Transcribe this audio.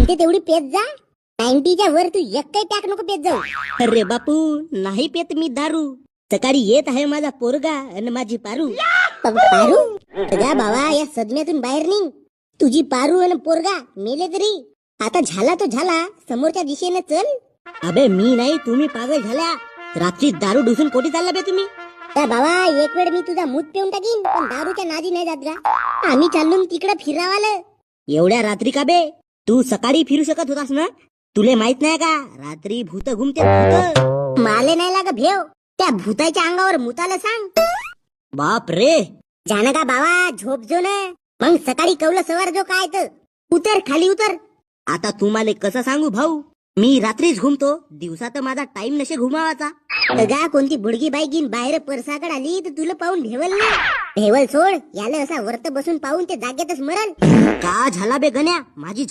जमते तेवढी पेत जा. 90च्या वर तू एक काही टाक नको पेत जाऊ. अरे बापू, नाही पेत मी दारू. सकाळी येत आहे माझा पोरगा आणि माझी पारू. पारू तुझ्या बाबा या सदम्यातून बाहेर निघ. तुझी पारू आणि पोरगा मेले तरी आता झाला तो झाला, समोरच्या दिशेने चल. अबे मी नाही, तुम्ही पागल झाल्या. रात्री दारू ढुसून कोठी चालला बे तुम्ही? त्या बाबा एक वेळ मी तुझा मूत पिऊन टाकीन, पण दारूच्या नादी नाही जात का. आम्ही चाललो तिकडे फिरावालं. एवढ्या रात्री का बे? तू सकाळी फिरू शकत होतास ना. तुले माहित नाही का रात्री भूत घुमते भूत. माले नाही लाग भेव, त्या भूताच्या अंगावर मुताला सांग. बाप रे. जाण का बाबा, झोप जो ना. मग सकाळी कवलं सवार जो काय तर उतर, खाली उतर. आता तुम्हाला कसं सांगू भाऊ, मी रात्रीच घुमतो, दिवसा तर माझा टाइम नसे घुमावाचा. गा कोणती बुडगी बाईकीन बाहेर परसाकड आली तर तुला पाहून भेवल ना. भेवल सोड, याला असा वर्त बसून पाहून ते जागेतच मरल. का झाला बे गण्या, माझी